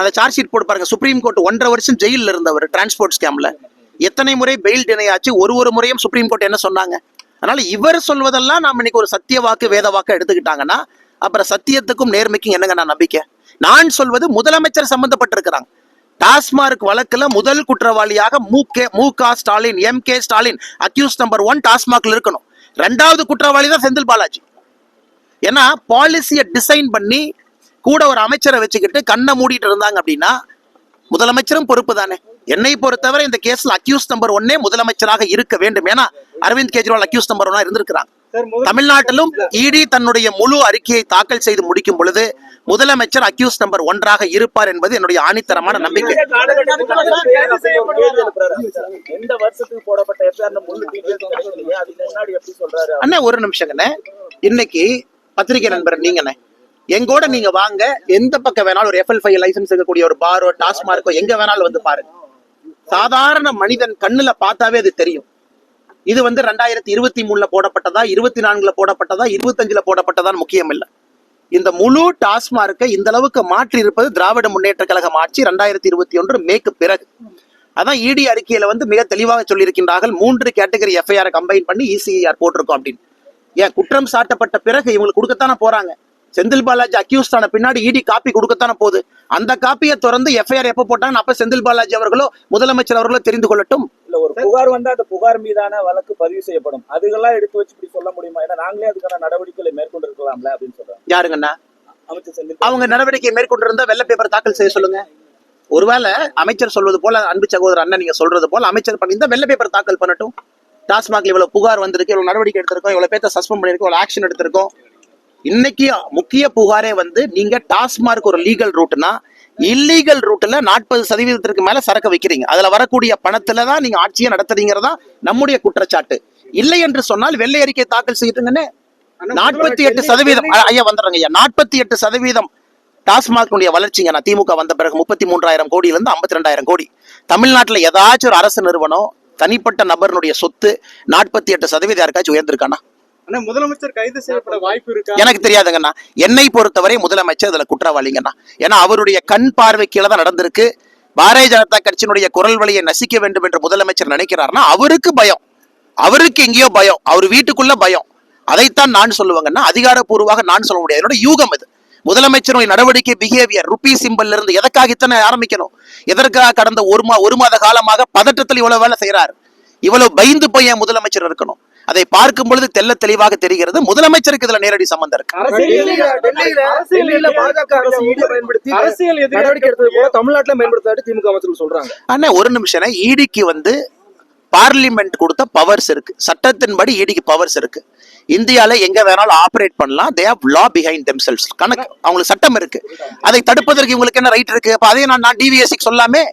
அந்த charge sheet போட்டு பாருங்க. சுப்ரீம் கோர்ட் 1.5 வருஷம் ஜெயிலில் இருந்தவர் டிரான்ஸ்போர்ட் ஸ்கேம்ல. எத்தனை முறை பெயில் டினையாச்சு, ஒரு முறையும் சுப்ரீம் கோர்ட் என்ன சொன்னாங்க? அதனால இவர் சொல்வதெல்லாம் நாம் இன்னைக்கு ஒரு சத்திய வாக்கு வேத வாக்கு எடுத்துக்கிட்டாங்கன்னா அப்புறம் சத்தியத்துக்கும் நேர்மைக்கும் என்னங்க நான் நம்பிக்கை? நான் சொல்வது முதலமைச்சர் சம்பந்தப்பட்டிருக்கிறாங்க. டாஸ்மார்க் வழக்குல முதல் குற்றவாளியாக Mu Ka. Stalin, M.K. Stalin accused number 1 டாஸ்மாக்ல இருக்கணும். 2வது குற்றவாளி தான் செந்தில் பாலாஜி. ஏன்னா பாலிசியை டிசைன் பண்ணி கூட ஒரு அமைச்சரை வச்சுக்கிட்டு கண்ணை மூடிட்டு இருந்தாங்க அப்படின்னா முதலமைச்சரும் பொறுப்பு தானே. என்னை பொறுத்தவரை இந்த கேஸ்ல அக்யூஸ் நம்பர் 1 முதலமைச்சராக இருக்க வேண்டும். ஏன்னா அரவிந்த் கெஜ்ரிவால் அக்யூஸ் நம்பர் 1 இருந்திருக்கிறாங்க. தமிழ்நாட்டிலும் இடி தன்னுடைய முழு அறிக்கையை தாக்கல் செய்து முடிக்கும் பொழுது முதலமைச்சர் அக்யூஸ் நம்பர் 1 இருப்பார் என்பது என்னுடைய ஆணித்தரமான நம்பிக்கை. அண்ணா ஒரு நிமிஷங்கண்ணே, இன்னைக்கு பத்திரிகை நண்பர் நீங்கண்ணே எங்கூட நீங்க வாங்க, எந்த பக்கம் வேணாலும் ஒரு FL5 லைசன்ஸ் இருக்கக்கூடிய ஒரு பாரோ டாஸ்மார்க்கோ எங்க வேணாலும் வந்து பாருங்க. சாதாரண மனிதன் கண்ணுல பார்த்தாவே அது தெரியும். இது 2023 போடப்பட்டதா, 24 போடப்பட்டதா, 25 போடப்பட்டதா முக்கியம் இல்லை. இந்த முழு டாஸ்மார்க்கை இந்த அளவுக்கு மாற்றி இருப்பது திராவிட முன்னேற்ற கழகம் ஆட்சி 2021 மேக்கு பிறகு. அதான் இடி அறிக்கையில மிக தெளிவாக சொல்லியிருக்கின்றார்கள். 3 கேட்டகரி FIR கம்பைன் பண்ணி ECIR போட்டிருக்கோம் அப்படின்னு. ஏன் குற்றம் சாட்டப்பட்ட பிறகு இவங்களுக்கு கொடுக்கத்தானே போறாங்க. செந்தில் பாலாஜி அக்யூஸ்ட் ஆன பின்னாடி இடி காப்பி கொடுக்கத்தானே போகுது. அந்த காப்பியை திறந்து FIR எப்ப போட்டாங்க அப்ப செந்தில் பாலாஜி அவர்களோ முதலமைச்சர் அவர்களோ தெரிந்து கொள்ளட்டும். இல்ல ஒரு புகார் வந்தா அந்த புகார் மீதான வழக்கு பதிவு செய்யப்படும், அதுக்கெல்லாம் எடுத்து வச்சு இப்படி சொல்ல முடியுமா? ஏன்னா நாங்களே அதுக்கான நடவடிக்கைகளை மேற்கொண்டு இருக்கலாம்ல அப்படின்னு சொல்றாங்க. யாருங்கண்ணா? அமைச்சர் செந்தில் அவங்க நடவடிக்கை மேற்கொண்டு இருந்தா வெள்ளை பேப்பர் தாக்கல் செய்ய சொல்லுங்க. ஒருவேளை அமைச்சர் சொல்வது போல, அன்பு சகோதரர் அண்ணன் நீங்க சொல்றது போல அமைச்சர் பண்ணியிருந்தா வெள்ளை பேப்பர் தாக்கல் பண்ணட்டும். டாஸ்மாக்ல இவ்வளவு புகார் வந்திருக்கு, இவ்வளவு நடவடிக்கை எடுத்திருக்கோம், இவ்வளவு பேர்த்த சஸ்பெண்ட் பண்ணிருக்கோம், இவ்வளவு ஆக்ஷன் எடுத்திருக்கோம். இன்னைக்கு முக்கிய புகாரே நீங்க டாஸ்மார்க் ஒரு லீகல் ரூட்னா இல்லீகல் ரூட்ல 40% மேல சரக்கு வைக்கிறீங்க. அதுல வரக்கூடிய பணத்துல தான் நீங்க ஆட்சியை நடத்துறீங்கிறதா நம்முடைய குற்றச்சாட்டு. இல்லை என்று சொன்னால் வெள்ளை அறிக்கை தாக்கல் செய்யுங்கன்னு. 48% ஐயா வந்துடுறாங்க ஐயா. 48% டாஸ்மாக் வளர்ச்சிங்க. நான் திமுக வந்த பிறகு 33,000 கோடியிலிருந்து 52,000 கோடி. தமிழ்நாட்டுல ஏதாச்சும் ஒரு அரசு நிறுவனம் தனிப்பட்ட நபருடைய சொத்து 48% யாருக்காச்சும் உயர்ந்திருக்கானா? முதலமைச்சர் கைது செய்யப்பட வாய்ப்பு இருக்கா? எனக்கு தெரியாதுங்கண்ணா. என்னை பொறுத்தவரை முதலமைச்சர் இதுல குற்றவாளிங்கண்ணா. ஏன்னா அவருடைய கண் பார்வை கீழே தான் நடந்திருக்கு. பாரதிய ஜனதா கட்சியினுடைய குரல் வழியை நசிக்க வேண்டும் என்று முதலமைச்சர் நினைக்கிறாருன்னா அவருக்கு பயம், அவருக்கு எங்கேயோ பயம், அவர் வீட்டுக்குள்ள பயம். அதைத்தான் நான் சொல்லுவாங்கன்னா, அதிகாரப்பூர்வமாக நான் சொல்ல முடியாது. என்னோட யூகம் இது. முதலமைச்சருடைய நடவடிக்கை பிஹேவியர் ருப்பி சிம்பல்ல இருந்து எதற்காக இத்தனை ஆரம்பிக்கணும்? எதற்காக கடந்த ஒரு மாத காலமாக பதட்டத்தில் இவ்வளவு வேலை செய்யறாரு? இவ்வளவு பயந்து போய் முதலமைச்சர் இருக்கணும். அதை பார்க்கும் பொழுது தெல்ல தெளிவாக தெரிகிறது முதலமைச்சருக்கு இதுல நேரடி சம்பந்தம் இருக்கு. ஆனா ஒரு நிமிஷம், ஈடிக்கு பார்லிமெண்ட் கொடுத்த பவர்ஸ் இருக்கு, சட்டத்தின்படி ஈடிக்கு பவர்ஸ் இருக்கு. இந்தியால எங்க வேணாலும் ஆபரேட் பண்ணலாம். they have law behind themselves. கணக்கு அவங்களுக்கு சட்டம் இருக்கு. அதை தடுப்பதற்கு இவங்களுக்கு என்ன ரைட் இருக்கு? அப்ப அதே நான் DVSC சொல்லாமே.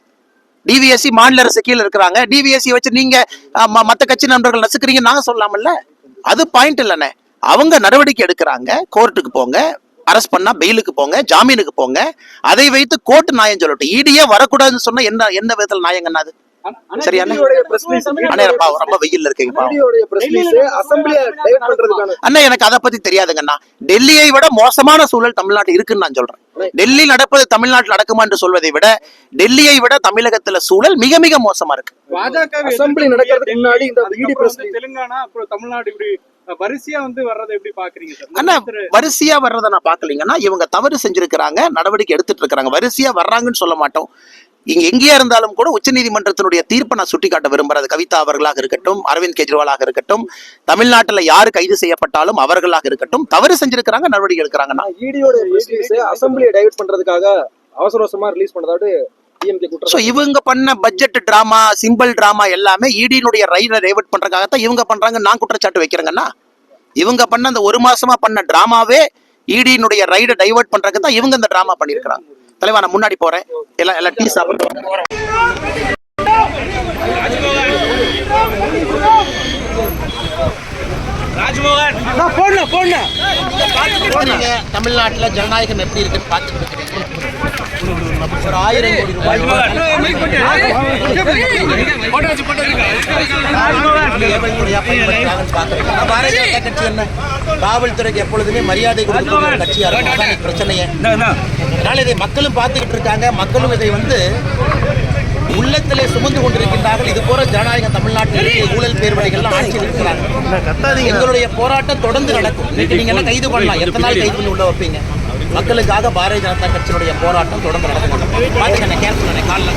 DVSC மாநில அரசு கீழே இருக்கிறாங்க. DVSC வச்சு நீங்க மத்த கட்சி நண்பர்கள் நசுக்கிறீங்க நாங்க சொல்லலாம்ல. அது பாயிண்ட் இல்லைண்ணே. அவங்க நடவடிக்கை எடுக்கிறாங்க, கோர்ட்டுக்கு போங்க, அரெஸ்ட் பண்ணா பெயிலுக்கு போங்க, ஜாமீனுக்கு போங்க. அதை வைத்து கோர்ட் நியாயம் சொல்லட்டும். ஈடியே வரக்கூடாதுன்னு சொன்னா என்ன விதத்துல நியாயங்கண்ணா? அது சரியான ரொம்ப வெயில் இருக்கீங்க அண்ணா. எனக்கு அதை பத்தி தெரியாதுங்கண்ணா. டெல்லியை விட மோசமான சூழல் தமிழ்நாட்டில் இருக்குன்னு நான் சொல்றேன். டெல்லி நடப்பது தமிழ்நாட்டில் நடக்குமா என்று சொல்வதை விட டெல்லியை விட தமிழகத்துல சூழல் மிக மிக மோசமா இருக்கு. அசெம்பிளி நடக்கிறதுக்கு முன்னாடி இந்த தெலுங்கானா அப்புறம் தமிழ்நாடு இப்படி வரிசையா வர்றதை எப்படி பாக்குறீங்க? அண்ணா வரிசையா வர்றதை நான் பாக்கலீங்கன்னா இவங்க தவறு செஞ்சிருக்கிறாங்க, நடவடிக்கை எடுத்துட்டு இருக்காங்க. வரிசையா வர்றாங்கன்னு சொல்ல மாட்டோம். இங்க எங்கேயா இருந்தாலும் கூட உச்சநீதிமன்றத்தினுடைய தீர்ப்பை நான் சுட்டிக்காட்ட விரும்புறது. கவிதா அவர்களாக இருக்கட்டும், அரவிந்த் கெஜ்ரிவாலாக இருக்கட்டும், தமிழ்நாட்டுல யாரு கைது செய்யப்பட்டாலும் அவர்களாக இருக்கட்டும், தவறு செஞ்சிருக்கிறாங்க, நடவடிக்கை எடுக்கிறாங்கன்னா. அசெம்பிளியை டைவர்ட் பண்றதுக்காக அவசர அவசரமா ரிலீஸ் பண்ணதாவது இவங்க பண்ண பட்ஜெட் டிராமா, சிம்பிள் டிராமா எல்லாமே ஈடியினுடைய ரைடை டைவர்ட் பண்றதுக்காகத்தான் இவங்க பண்றாங்க. நான் குற்றச்சாட்டு வைக்கிறேங்கன்னா இவங்க பண்ண அந்த 1 மாசமா பண்ண டிராமாவே ஈடியினுடைய ரைடை டைவர்ட் பண்றதுக்கு தான் இவங்க இந்த டிராமா பண்ணிருக்கிறாங்க. தலைவா நான் முன்னாடி போறேன், எல்லாம் டீ சாப்பிடுறோம். தமிழ்நாட்டில் ஜனநாயகம் எப்படி இருக்குன்னு பார்த்துட்டு ஒரு 1000 கோடி ரூபாய் ஏவல்துறையா பயன்படுத்துறாங்கன்னு பார்க்குறேன். ஆனா பாரதிய ஜனதா கட்சி என்ன காவல்துறைக்கு எப்பொழுதுமே மரியாதை கொடுக்கக்கூடிய ஒரு கட்சியா இருக்கும். அதான் இன்னைக்கு பிரச்சனையே. அதனால இதை மக்களும் பார்த்துக்கிட்டு இருக்காங்க. மக்களும் இதை உள்ளத்திலே சுமந்து கொண்டிருக்கின்றார்கள். இது போல ஜனநாயக தமிழ்நாட்டில் ஊழல் பேர்வழிகள்லாம் ஆட்சியில் இருக்கிறாங்க. எங்களுடைய போராட்டம் தொடர்ந்து நடக்கும். நீங்க என்ன கைது பண்ணலாம், எத்தனை நாள் கைது பண்ணி உள்ள வைப்பீங்க? மக்களுக்காக பாரதிய ஜனதா கட்சியினுடைய போராட்டம் தொடர்ந்து நடக்கும். பாத்துக்கண்ணே, கேர்ஃபுல் காலில்